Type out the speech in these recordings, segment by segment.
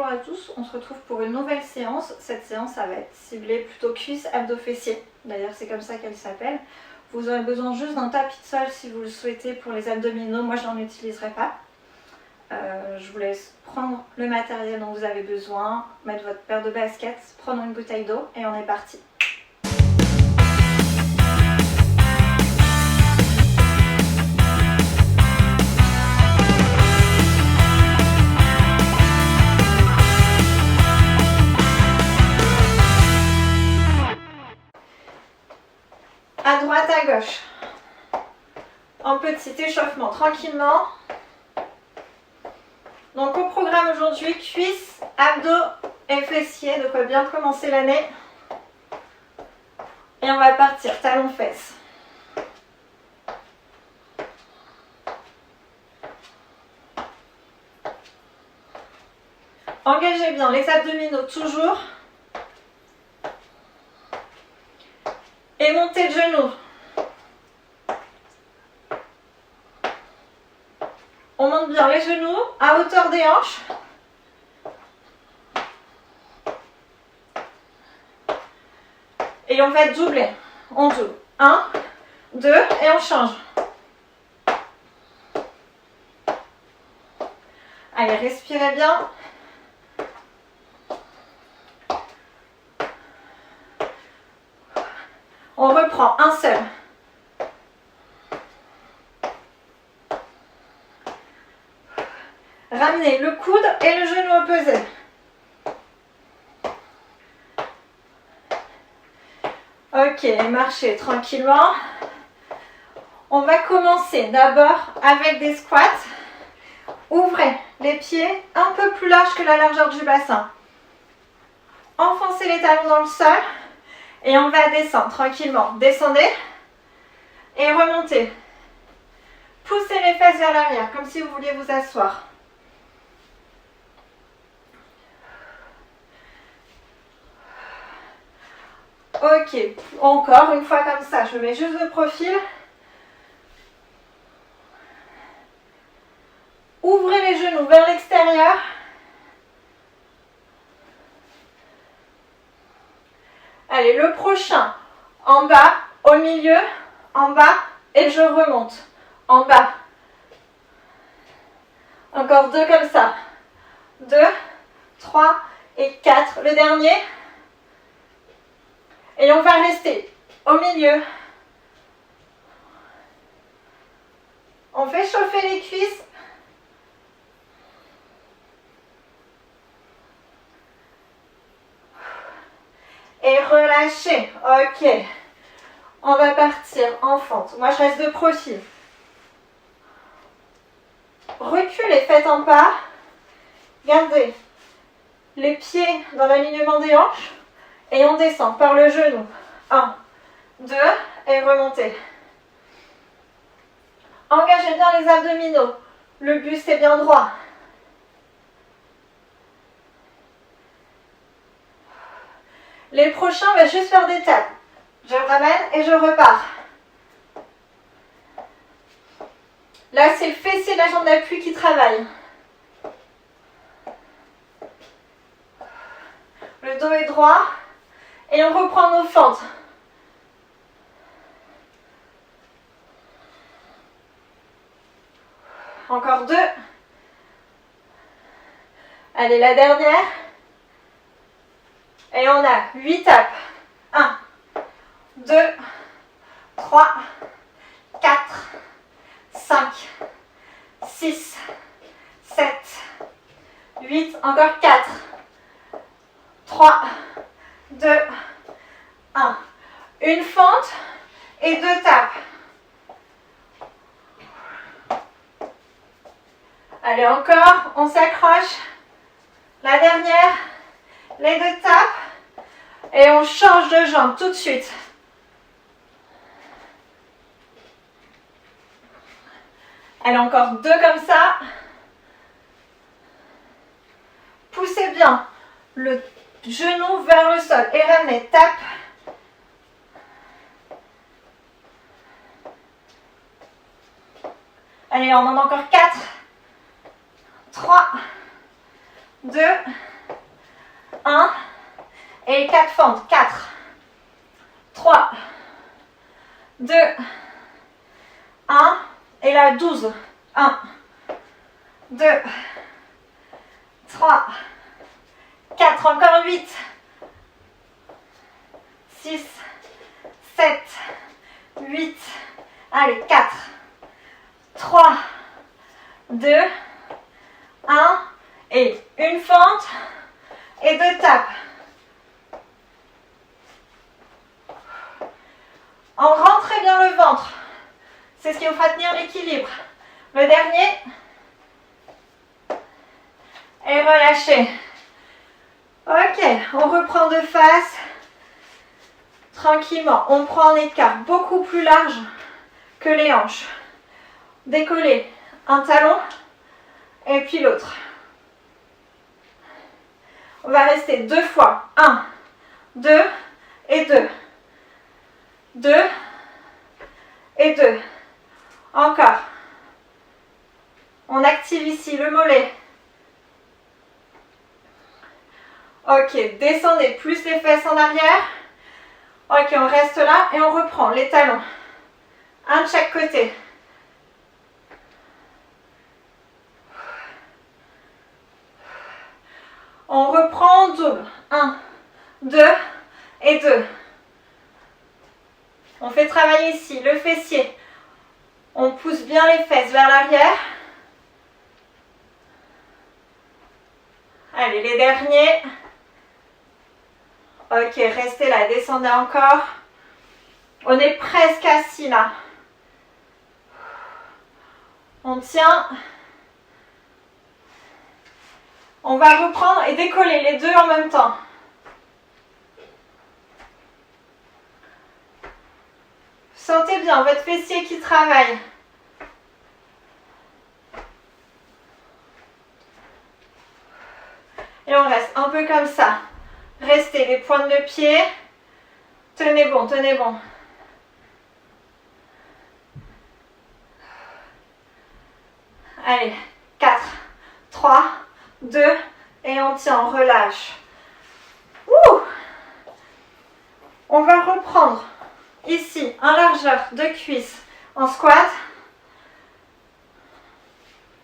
à tous, on se retrouve pour une nouvelle séance. Cette séance, ça va être ciblée plutôt cuisses, abdos, fessiers. D'ailleurs, c'est comme ça qu'elle s'appelle. Vous aurez besoin juste d'un tapis de sol si vous le souhaitez pour les abdominaux. Moi, je n'en utiliserai pas. Je vous laisse prendre le matériel dont vous avez besoin, mettre votre paire de baskets, prendre une bouteille d'eau et on est parti. À droite, à gauche. En petit échauffement tranquillement. Donc au programme aujourd'hui, cuisses, abdos et fessiers, de quoi bien commencer l'année. Et on va partir talons-fesses. Engagez bien les abdominaux toujours. Et montez de genoux. On monte bien les genoux à hauteur des hanches. Et on va doubler. On double. 1, 2 et on change. Allez, respirez bien. On reprend un seul. Ramenez le coude et le genou opposé. Ok, marchez tranquillement. On va commencer d'abord avec des squats. Ouvrez les pieds un peu plus larges que la largeur du bassin. Enfoncez les talons dans le sol et on va descendre tranquillement. Descendez et remontez. Poussez les fesses vers l'arrière comme si vous vouliez vous asseoir. Ok, encore une fois comme ça, je mets juste le profil. Ouvrez les genoux vers l'extérieur. Allez, le prochain, en bas, au milieu, en bas, et je remonte. En bas. Encore 2 comme ça. 2, 3 et 4. Le dernier. Et on va rester au milieu. On fait chauffer les cuisses. Et relâchez. Ok. On va partir en fente. Moi, je reste de profil. Reculez, faites un pas. Gardez les pieds dans l'alignement des hanches. Et on descend par le genou. 1, 2 et remontez. Engagez bien les abdominaux. Le buste est bien droit. Les prochains, on va juste faire des tapes. Je ramène et je repars. Là, c'est le fessier de la jambe d'appui qui travaille. Le dos est droit. Et on reprend nos fentes. Encore 2. Allez, la dernière. Et on a 8 tapes. 1, 2, 3, 4, 5, 6, 7, 8. Encore 4, 3, 2, 1. Une fente et 2 tapes. Allez, encore, on s'accroche. La dernière, les 2 tapes. Et on change de jambe tout de suite. Allez, encore 2 comme ça. Poussez bien le genou vers le sol et ramenez, tape. Allez, on en a encore 4, 3, 2 1. Et 4 fentes. 4, 3, 2, 1. Et là, 12. 1, 2, 3, 4. Encore 8, 6, 7, 8. Allez, 4, 3, 2, 1. Et une fente et 2 tapes. En rentrez bien le ventre. C'est ce qui vous fera tenir l'équilibre. Le dernier. Et relâchez. Ok, on reprend de face. Tranquillement. On prend un écart beaucoup plus large que les hanches. Décollez un talon et puis l'autre. On va rester 2 fois. 1, 2 et 2. 2 et 2. Encore. On active ici le mollet. Ok, descendez plus les fesses en arrière. Ok, on reste là et on reprend les talons. Un de chaque côté. On reprend en double. 1, 2 et 2. On fait travailler ici le fessier. On pousse bien les fesses vers l'arrière. Allez, les derniers. Ok, restez là, descendez encore. On est presque assis là. On tient. On va reprendre et décoller les deux en même temps. Sentez bien votre fessier qui travaille. Et on reste un peu comme ça. Restez les pointes de pied. Tenez bon, tenez bon. Allez, 4, 3, 2, et on tient, on relâche. Ouh! On va reprendre ici en largeur de cuisse en squat.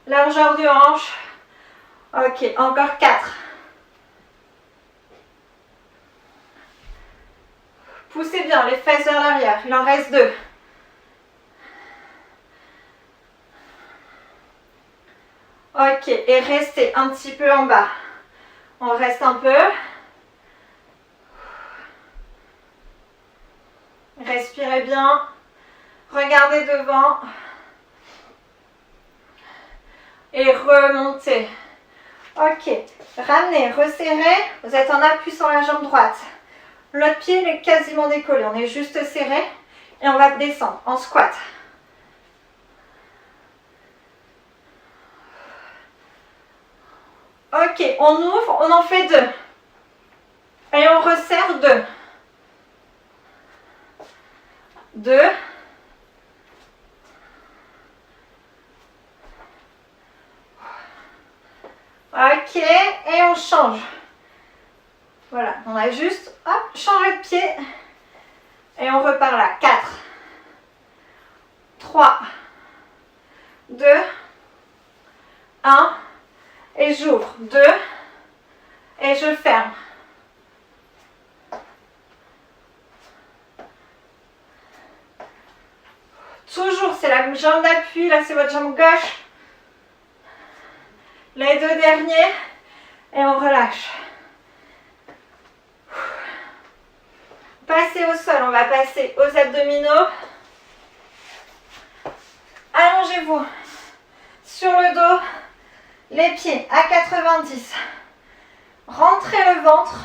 Largeur de hanche. Ok, encore 4. Poussez bien les fesses vers l'arrière. Il en reste 2. Ok, et restez un petit peu en bas. On reste un peu. Respirez bien. Regardez devant. Et remontez. Ok, ramenez, resserrez. Vous êtes en appui sur la jambe droite. L'autre pied il est quasiment décollé. On est juste serré. Et on va descendre en squat. Ok, on ouvre, on en fait 2. Et on resserre 2. 2. Ok, et on change. Voilà, on a juste changé de pied. Et on repart là. 4, 3, 2, 1. Et j'ouvre. 2. Et je ferme. Toujours, c'est la jambe d'appui. Là, c'est votre jambe gauche. Les 2 derniers. Et on relâche. Passez au sol. On va passer aux abdominaux. Allongez-vous sur le dos. Les pieds à 90. Rentrez le ventre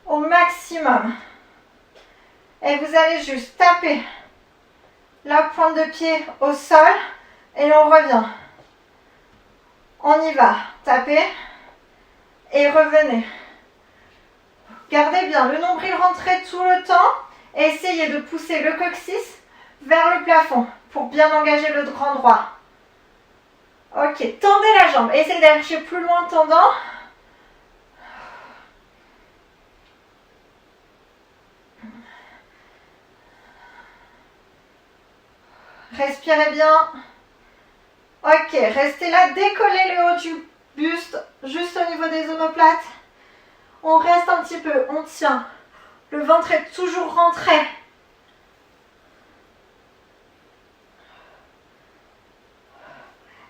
au maximum. Et vous allez juste taper la pointe de pied au sol. Et on revient. On y va. Tapez. Et revenez. Gardez bien le nombril rentré tout le temps. Et essayez de pousser le coccyx vers le plafond pour bien engager le grand droit. Ok, tendez la jambe. Essayez d'aller chercher plus loin en tendant. Respirez bien. Ok, restez là, décollez le haut du buste, juste au niveau des omoplates. On reste un petit peu, on tient. Le ventre est toujours rentré.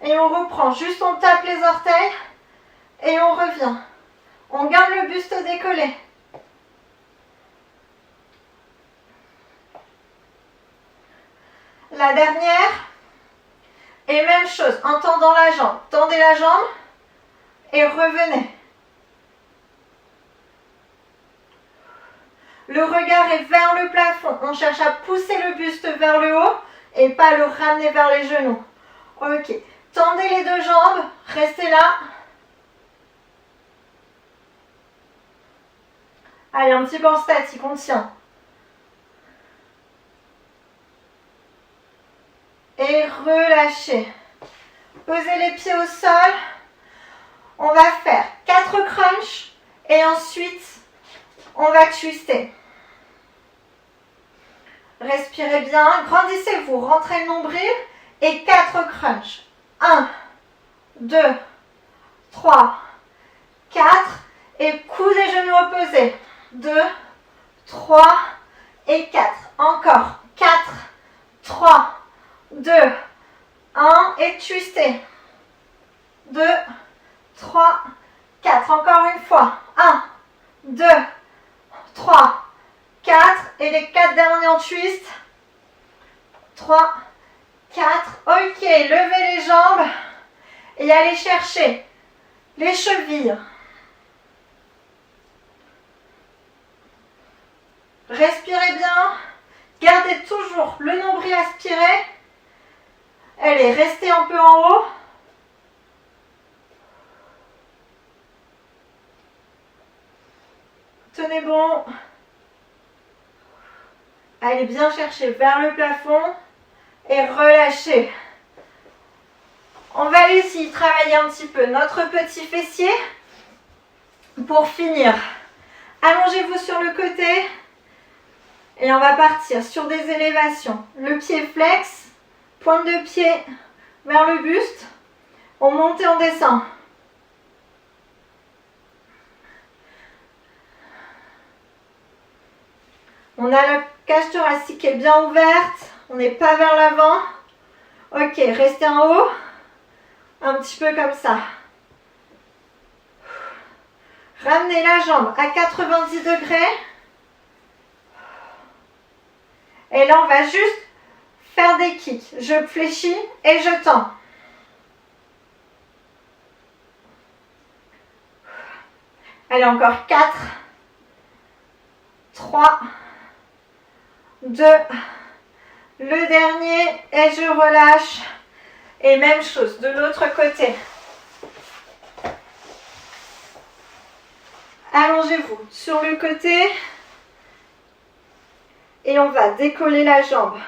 Et on reprend, juste on tape les orteils et on revient. On garde le buste décollé. La dernière. Et même chose, en tendant la jambe. Tendez la jambe et revenez. Le regard est vers le plafond. On cherche à pousser le buste vers le haut et pas le ramener vers les genoux. Ok. Tendez les deux jambes. Restez là. Allez, un petit peu en statique, on tient. Et relâchez. Posez les pieds au sol. On va faire 4 crunchs et ensuite on va twister. Respirez bien, grandissez-vous, rentrez le nombril et 4 crunchs. 1, 2, 3, 4 et coudes et genoux opposés. 2, 3 et 4. Encore 4, 3, 2, 1 et twistez. 2, 3, 4. Encore une fois. 1, 2, 3, 4. Et les 4 derniers en twist. 3, 4. Ok, levez les jambes et allez chercher les chevilles. Respirez bien. Gardez toujours le nombril aspiré. Allez, restez un peu en haut. Tenez bon. Allez bien chercher vers le plafond et relâchez. On va aller ici travailler un petit peu notre petit fessier. Pour finir, allongez-vous sur le côté et on va partir sur des élévations. Le pied flex, pointe de pied vers le buste. On monte et on descend. On a la cage thoracique qui est bien ouverte. On n'est pas vers l'avant. Ok, restez en haut. Un petit peu comme ça. Ramenez la jambe à 90 degrés. Et là, on va juste faire des kicks. Je fléchis et je tends. Allez, encore 4, 3, 2, le dernier et je relâche. Et même chose de l'autre côté. Allongez-vous sur le côté et on va décoller la jambe.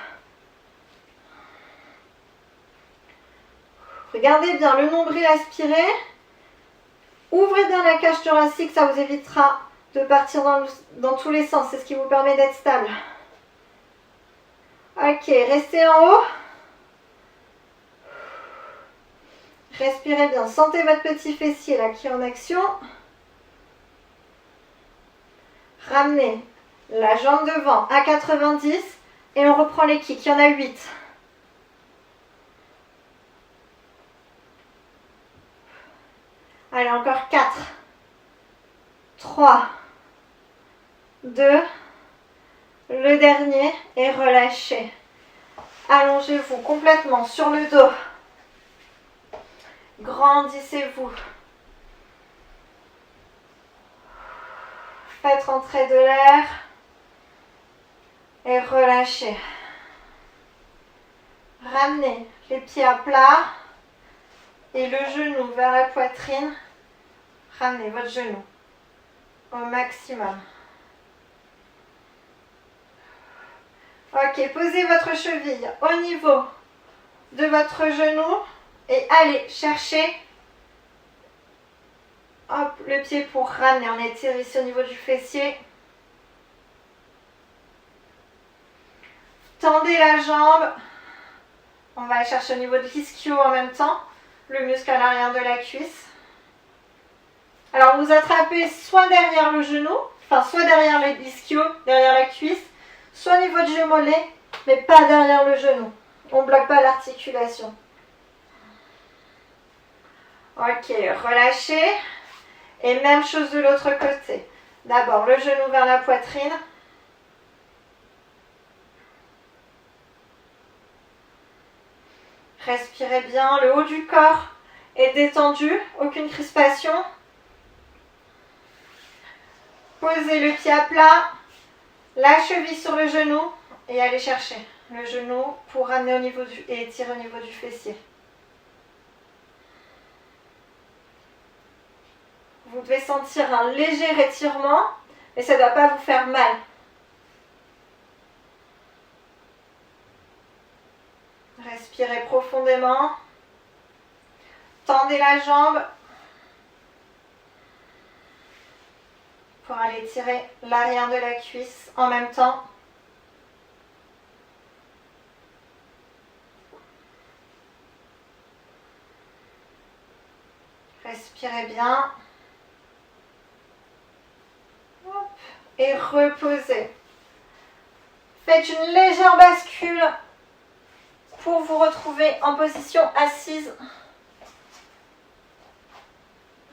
Regardez bien le nombril aspiré. Ouvrez bien la cage thoracique, ça vous évitera de partir dans tous les sens. C'est ce qui vous permet d'être stable. Ok, restez en haut. Respirez bien. Sentez votre petit fessier là qui est en action. Ramenez la jambe devant à 90 et on reprend les kicks. Il y en a 8. Allez, encore 4, 3, 2, le dernier et relâchez. Allongez-vous complètement sur le dos. Grandissez-vous. Faites rentrer de l'air et relâchez. Ramenez les pieds à plat et le genou vers la poitrine. Ramenez votre genou au maximum. Ok, posez votre cheville au niveau de votre genou et allez chercher hop, le pied pour ramener. On étire ici au niveau du fessier. Tendez la jambe. On va aller chercher au niveau de l'ischio en même temps, le muscle à l'arrière de la cuisse. Alors vous attrapez soit derrière le genou, enfin soit derrière l'ischio, derrière la cuisse, soit au niveau du mollet, mais pas derrière le genou. On ne bloque pas l'articulation. Ok, relâchez. Et même chose de l'autre côté. D'abord le genou vers la poitrine. Respirez bien, le haut du corps est détendu, aucune crispation. Posez le pied à plat, la cheville sur le genou et allez chercher le genou pour ramener au niveau et étirer au niveau du fessier. Vous devez sentir un léger étirement, mais ça ne doit pas vous faire mal. Respirez profondément. Tendez la jambe pour aller tirer l'arrière de la cuisse en même temps. Respirez bien. Hop. Et reposez. Faites une légère bascule pour vous retrouver en position assise.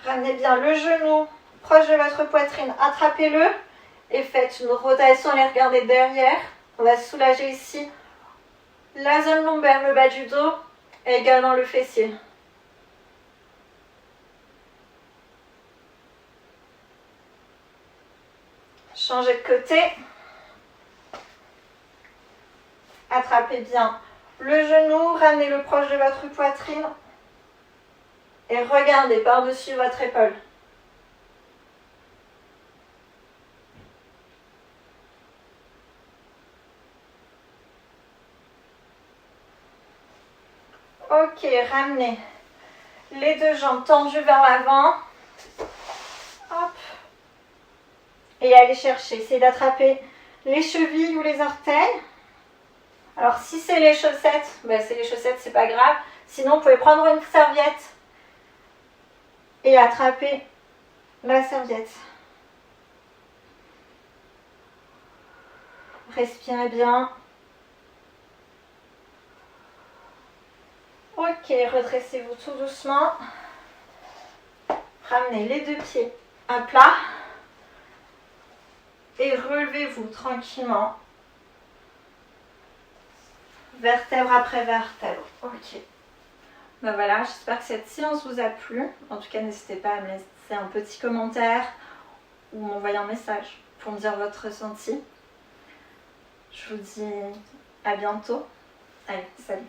Ramenez bien le genou proche de votre poitrine, attrapez-le et faites une rotation, allez regarder derrière. On va soulager ici la zone lombaire, le bas du dos et également le fessier. Changez de côté. Attrapez bien le genou, ramenez-le proche de votre poitrine et regardez par-dessus votre épaule. Ok, ramenez les deux jambes tendues vers l'avant. Hop. Et allez chercher, essayez d'attraper les chevilles ou les orteils. Alors si c'est les chaussettes, c'est pas grave. Sinon, vous pouvez prendre une serviette et attraper la serviette. Respirez bien. Ok, redressez-vous tout doucement. Ramenez les deux pieds à plat. Et relevez-vous tranquillement. Vertèbre après vertèbre. Ok. Ben voilà, j'espère que cette séance vous a plu. En tout cas, n'hésitez pas à me laisser un petit commentaire ou m'envoyer un message pour me dire votre ressenti. Je vous dis à bientôt. Allez, salut.